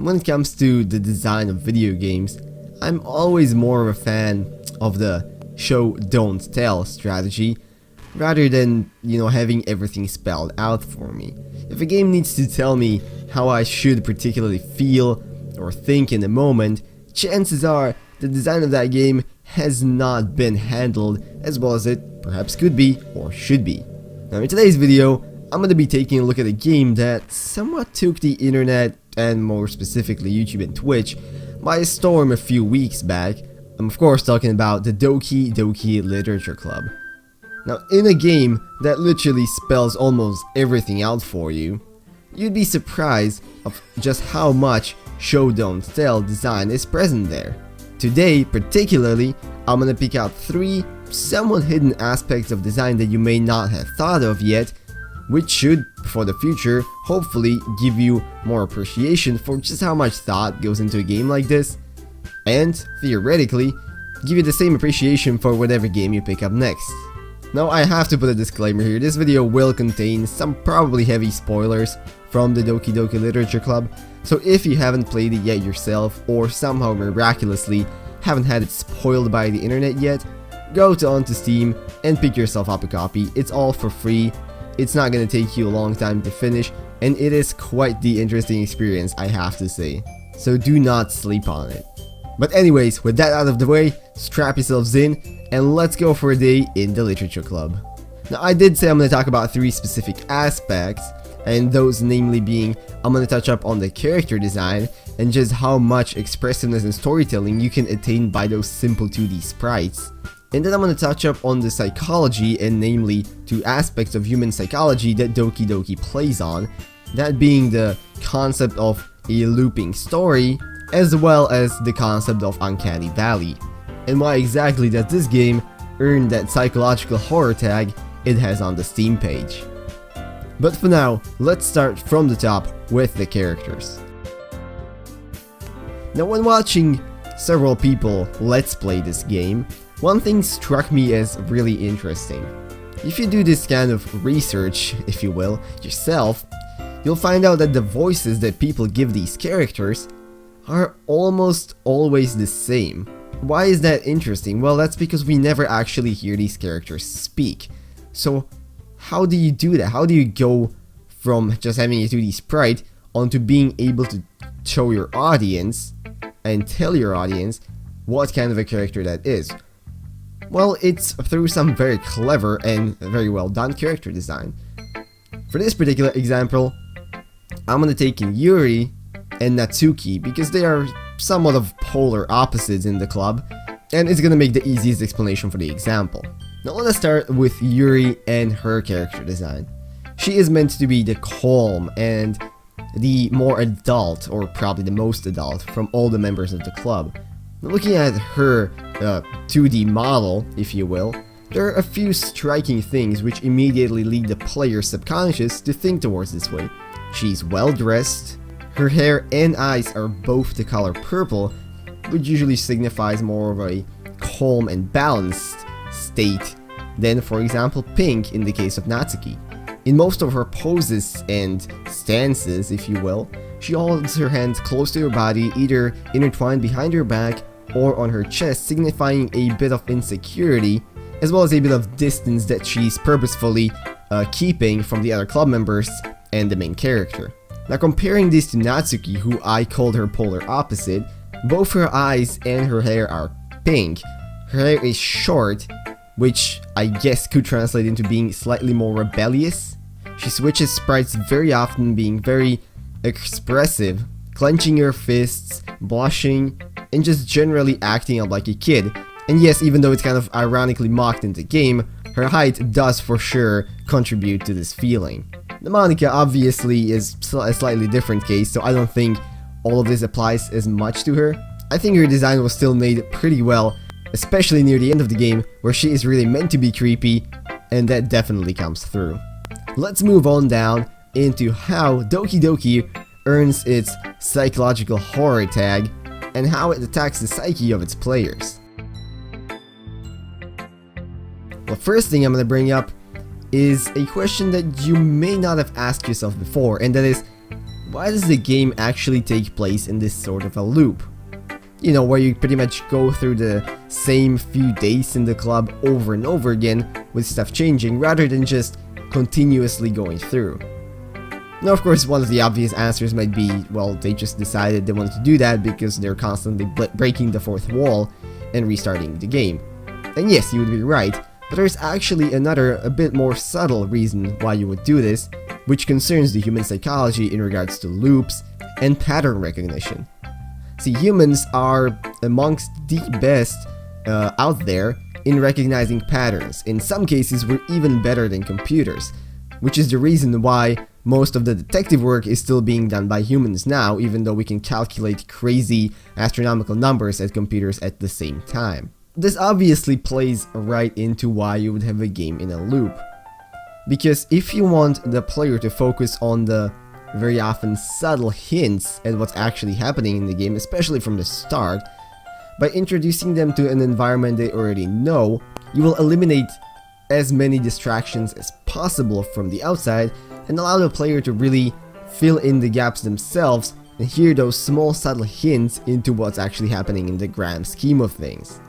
when it comes to the design of video games, I'm always more of a fan of the show don't tell strategy rather than, having everything spelled out for me. If a game needs to tell me how I should particularly feel or think in the moment, chances are the design of that game has not been handled as well as it perhaps could be or should be. Now in today's video, I'm going to be taking a look at a game that somewhat took the internet, and more specifically YouTube and Twitch, by storm a few weeks back. I'm of course talking about the Doki Doki Literature Club. Now in a game that literally spells almost everything out for you, you'd be surprised of just how much show don't tell design is present there. Today particularly, I'm gonna pick out 3 somewhat hidden aspects of design that you may not have thought of yet, which should, for the future, hopefully give you more appreciation for just how much thought goes into a game like this, and, theoretically, give you the same appreciation for whatever game you pick up next. Now I have to put a disclaimer here, this video will contain some probably heavy spoilers from the Doki Doki Literature Club, so if you haven't played it yet yourself, or somehow miraculously haven't had it spoiled by the internet yet, go onto Steam and pick yourself up a copy. It's all for free, it's not gonna take you a long time to finish, and it is quite the interesting experience, I have to say. So do not sleep on it. But anyways, with that out of the way, strap yourselves in, and let's go for a day in the Literature Club. Now I did say I'm gonna talk about 3 specific aspects, and those namely being, I'm gonna touch up on the character design, and just how much expressiveness and storytelling you can attain by those simple 2D sprites. And then I'm gonna touch up on the psychology, and namely 2 aspects of human psychology that Doki Doki plays on, that being the concept of a looping story, as well as the concept of Uncanny Valley, and why exactly does this game earn that psychological horror tag it has on the Steam page. But for now, let's start from the top with the characters. Now when watching several people let's play this game, one thing struck me as really interesting. If you do this kind of research, if you will, yourself, you'll find out that the voices that people give these characters are almost always the same. Why is that interesting? Well, that's because we never actually hear these characters speak. So how do you do that? How do you go from just having a 2D sprite onto being able to show your audience and tell your audience what kind of a character that is? Well, it's through some very clever and very well done character design. For this particular example, I'm gonna take in Yuri and Natsuki because they are somewhat of polar opposites in the club, and it's gonna make the easiest explanation for the example. Now let us start with Yuri and her character design. She is meant to be the calm and the more adult, or probably the most adult, from all the members of the club. Now, looking at her 2D model, if you will, there are a few striking things which immediately lead the player's subconscious to think towards this way. She's well dressed, her hair and eyes are both the color purple, which usually signifies more of a calm and balanced state than, for example, pink in the case of Natsuki. In most of her poses and stances, if you will, she holds her hands close to her body, either intertwined behind her back or on her chest, signifying a bit of insecurity, as well as a bit of distance that she's purposefully keeping from the other club members and the main character. Now comparing this to Natsuki, who I called her polar opposite, both her eyes and her hair are pink. Her hair is short, which I guess could translate into being slightly more rebellious. She switches sprites very often, being very expressive, clenching her fists, blushing, and just generally acting up like a kid. And yes, even though it's kind of ironically mocked in the game, her height does for sure contribute to this feeling. The Monika obviously is a slightly different case, so I don't think all of this applies as much to her. I think her design was still made pretty well, especially near the end of the game, where she is really meant to be creepy, and that definitely comes through. Let's move on down into how Doki Doki earns its psychological horror tag, and how it attacks the psyche of its players. The first thing I'm going to bring up is a question that you may not have asked yourself before, and that is, why does the game actually take place in this sort of a loop? You know, where you pretty much go through the same few days in the club over and over again with stuff changing rather than just continuously going through. Now, of course, one of the obvious answers might be, well, they just decided they wanted to do that because they're constantly breaking the fourth wall and restarting the game. And yes, you would be right, but there's actually another, a bit more subtle reason why you would do this, which concerns the human psychology in regards to loops and pattern recognition. See, humans are amongst the best out there in recognizing patterns. In some cases, we're even better than computers, which is the reason why most of the detective work is still being done by humans now, even though we can calculate crazy astronomical numbers at computers at the same time. This obviously plays right into why you would have a game in a loop. Because if you want the player to focus on the very often subtle hints at what's actually happening in the game, especially from the start, by introducing them to an environment they already know, you will eliminate as many distractions as possible from the outside and allow the player to really fill in the gaps themselves and hear those small subtle hints into what's actually happening in the grand scheme of things.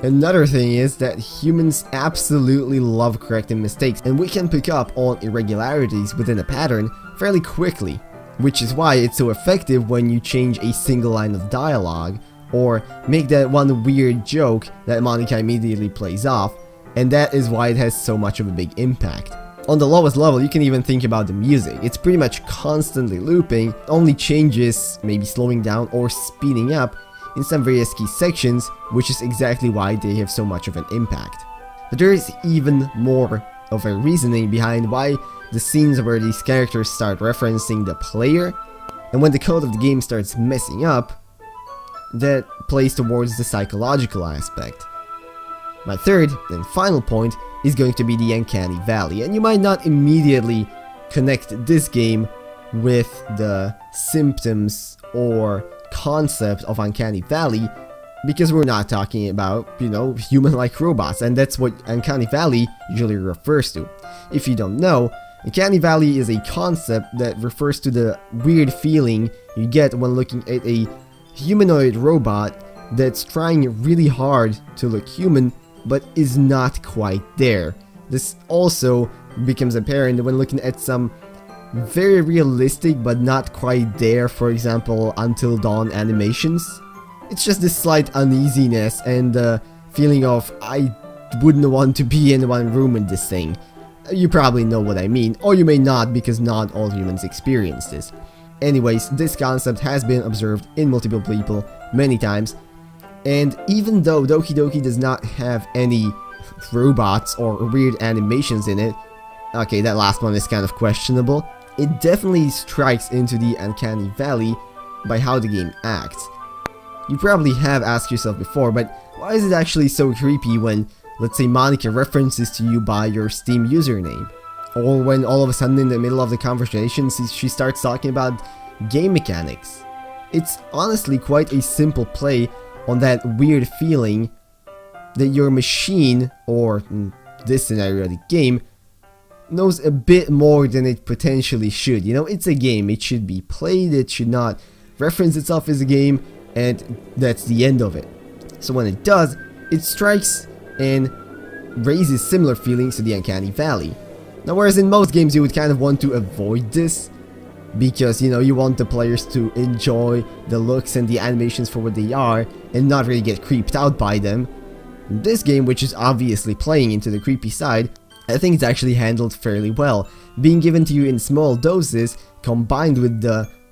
Another thing is that humans absolutely love correcting mistakes, and we can pick up on irregularities within a pattern fairly quickly, which is why it's so effective when you change a single line of dialogue or make that one weird joke that Monika immediately plays off, and that is why it has so much of a big impact. On the lowest level, you can even think about the music. It's pretty much constantly looping, only changes, maybe slowing down or speeding up in some various key sections, which is exactly why they have so much of an impact. But there is even more of a reasoning behind why the scenes where these characters start referencing the player, and when the code of the game starts messing up, that plays towards the psychological aspect. My third and final point is going to be the Uncanny Valley, and you might not immediately connect this game with the symptoms or concept of Uncanny Valley because we're not talking about, you know, human-like robots, and that's what Uncanny Valley usually refers to. If you don't know, Uncanny Valley is a concept that refers to the weird feeling you get when looking at a humanoid robot that's trying really hard to look human but is not quite there. This also becomes apparent when looking at some very realistic but not quite there, for example, Until Dawn animations. It's just this slight uneasiness and the feeling of I wouldn't want to be in one room in this thing. You probably know what I mean, or you may not because not all humans experience this. Anyways, this concept has been observed in multiple people many times, and even though Doki Doki does not have any robots or weird animations in it, okay, that last one is kind of questionable, it definitely strikes into the Uncanny Valley by how the game acts. You probably have asked yourself before, but why is it actually so creepy when, let's say, Monika references to you by your Steam username? Or when all of a sudden in the middle of the conversation she starts talking about game mechanics? It's honestly quite a simple play on that weird feeling that your machine, or in this scenario the game, knows a bit more than it potentially should. You know, it's a game, it should be played, it should not reference itself as a game, and that's the end of it. So when it does, it strikes and raises similar feelings to the Uncanny Valley. Now, whereas in most games you would kind of want to avoid this, because, you know, you want the players to enjoy the looks and the animations for what they are, and not really get creeped out by them. In this game, which is obviously playing into the creepy side, I think it's actually handled fairly well, being given to you in small doses, combined with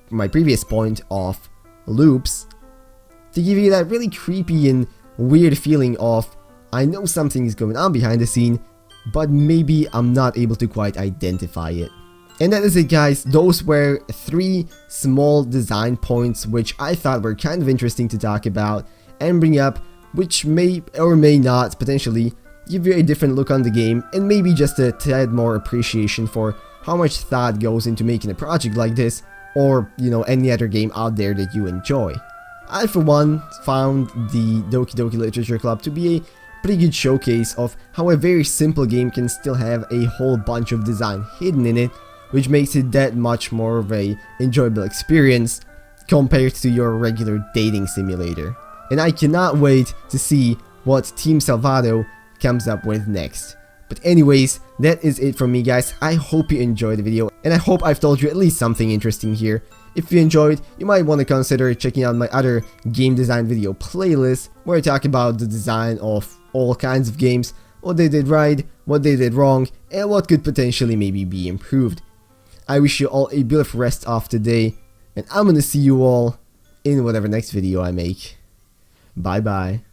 my previous point of loops, to give you that really creepy and weird feeling of, I know something is going on behind the scene, but maybe I'm not able to quite identify it. And that is it, guys. Those were 3 small design points which I thought were kind of interesting to talk about and bring up, which may or may not potentially give you a different look on the game and maybe just a tad more appreciation for how much thought goes into making a project like this, or, you know, any other game out there that you enjoy. I, for one, found the Doki Doki Literature Club to be a pretty good showcase of how a very simple game can still have a whole bunch of design hidden in it, which makes it that much more of a enjoyable experience compared to your regular dating simulator. And I cannot wait to see what Team Salvado comes up with next. But anyways, that is it from me, guys. I hope you enjoyed the video, and I hope I've told you at least something interesting here. If you enjoyed, you might want to consider checking out my other game design video playlist, where I talk about the design of all kinds of games, what they did right, what they did wrong, and what could potentially maybe be improved. I wish you all a beautiful rest of the day, and I'm gonna see you all in whatever next video I make. Bye bye.